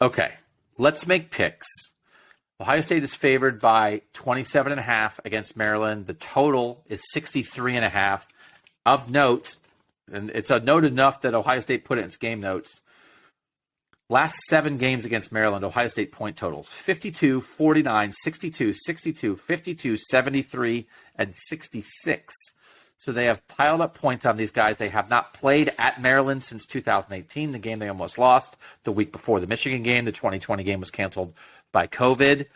Okay, let's make picks. Ohio State is favored by 27.5 against Maryland. The total is 63.5. Of note, and it's a note enough that Ohio State put it in its game notes. Last 7 games against Maryland, Ohio State point totals 52, 49, 62, 62, 52, 73, and 66. So they have piled up points on these guys. They have not played at Maryland since 2018, the game they almost lost the week before the Michigan game. The 2020 game was canceled by COVID.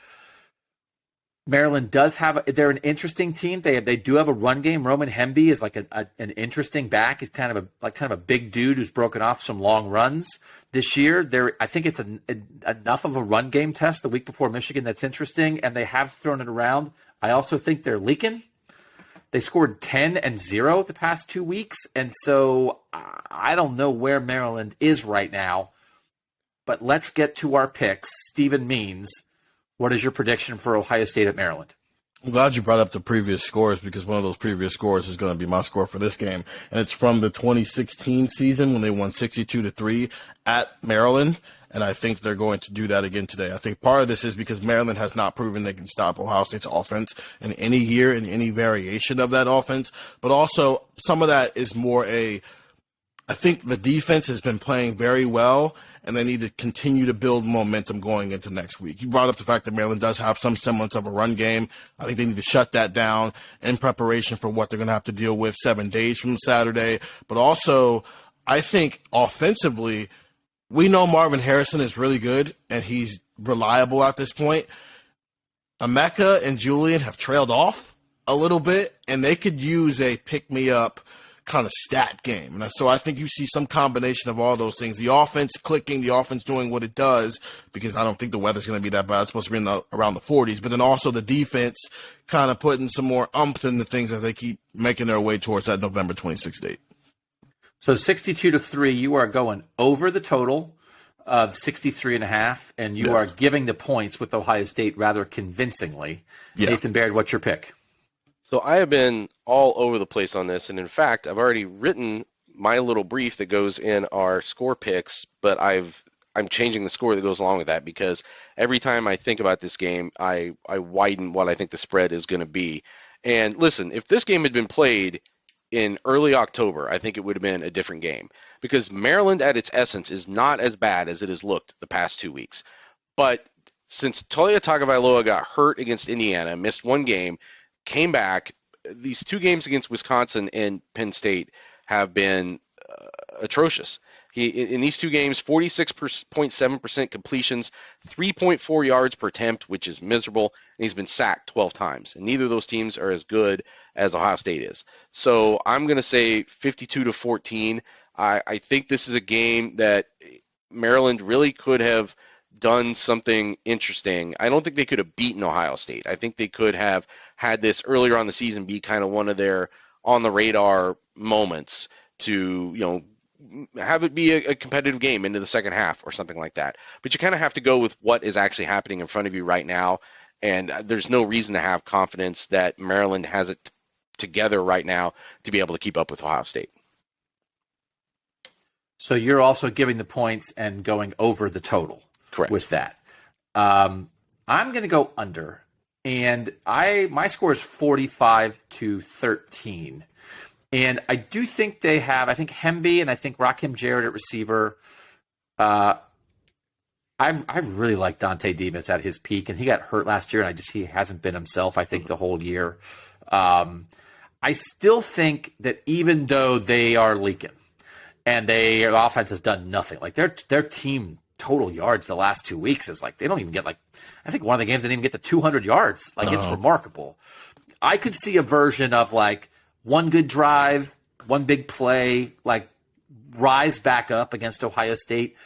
Maryland does have they're an interesting team. They do have a run game. Roman Hemby is like an interesting back. He's kind of a big dude who's broken off some long runs this year. I think it's enough of a run game test the week before Michigan that's interesting, and they have thrown it around. I also think they're leaking. They scored 10 and 0 the past 2 weeks, and so I don't know where Maryland is right now. But let's get to our picks. Stephen Means, what is your prediction for Ohio State at Maryland? I'm glad you brought up the previous scores because one of those previous scores is going to be my score for this game. And it's from the 2016 season when they won 62-3 at Maryland. And I think they're going to do that again today. I think part of this is because Maryland has not proven they can stop Ohio State's offense in any year, in any variation of that offense. But also some of that is more I think the defense has been playing very well, and they need to continue to build momentum going into next week. You brought up the fact that Maryland does have some semblance of a run game. I think they need to shut that down in preparation for what they're going to have to deal with 7 days from Saturday. But also, I think offensively, we know Marvin Harrison is really good, and he's reliable at this point. Emeka and Julian have trailed off a little bit, and they could use a pick-me-up kind of stat game. And so I think you see some combination of all those things. The offense clicking, the offense doing what it does, because I don't think the weather's going to be that bad. It's supposed to be around the 40s. But then also the defense kind of putting some more umph in the things as they keep making their way towards that November 26th date. So 62-3, you are going over the total of 63.5, and you are giving the points with Ohio State rather convincingly. Yeah. Nathan Baird, what's your pick? So I have been all over the place on this, and in fact, I've already written my little brief that goes in our score picks, but I'm changing the score that goes along with that because every time I think about this game, I widen what I think the spread is going to be. And listen, if this game had been played in early October, I think it would have been a different game because Maryland at its essence is not as bad as it has looked the past 2 weeks. But since Taulia Tagovailoa got hurt against Indiana, missed one game, came back, these 2 games against Wisconsin and Penn State have been atrocious. In these 2 games, 46.7% completions, 3.4 yards per attempt, which is miserable, and he's been sacked 12 times. And neither of those teams are as good as Ohio State is. So I'm going to say 52-14. I think this is a game that Maryland really could have done something interesting. I don't think they could have beaten Ohio State. I think they could have had this earlier on the season be kind of one of their on-the-radar moments to, have it be a competitive game into the second half or something like that. But you kind of have to go with what is actually happening in front of you right now, and there's no reason to have confidence that Maryland has it together right now to be able to keep up with Ohio State. So you're also giving the points and going over the total. Correct. With that. I'm going to go under, and my score is 45-13. And I do think they have, I think Hemby and I think Rakim Jarrett at receiver. I really like Dante Demas at his peak, and he got hurt last year, and he hasn't been himself, I think, the whole year. I still think that even though they are leaking and their offense has done nothing, like their team total yards the last 2 weeks is like they don't even get I think one of the games they didn't even get to 200 yards. It's remarkable. I could see a version of one good drive, one big play, rise back up against Ohio State.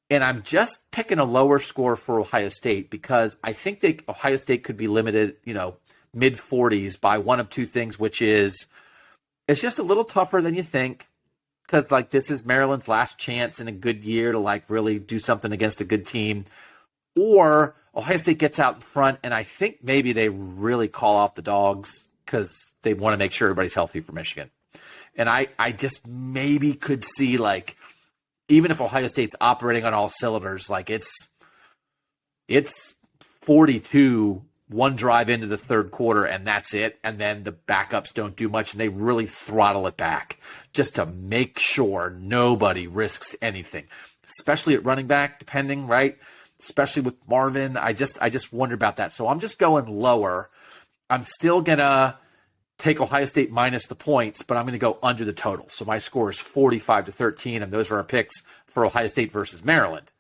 And I'm just picking a lower score for Ohio State because I think Ohio State could be limited, mid 40s by one of 2 things, which is it's just a little tougher than you think. Because this is Maryland's last chance in a good year to really do something against a good team, or Ohio State gets out in front, and I think maybe they really call off the dogs because they want to make sure everybody's healthy for Michigan. And I just maybe could see even if Ohio State's operating on all cylinders, it's 42 one drive into the third quarter, and that's it. And then the backups don't do much, and they really throttle it back just to make sure nobody risks anything, especially at running back, depending, right? Especially with Marvin. I just wonder about that. So I'm just going lower. I'm still going to take Ohio State minus the points, but I'm going to go under the total. So my score is 45-13, and those are our picks for Ohio State versus Maryland.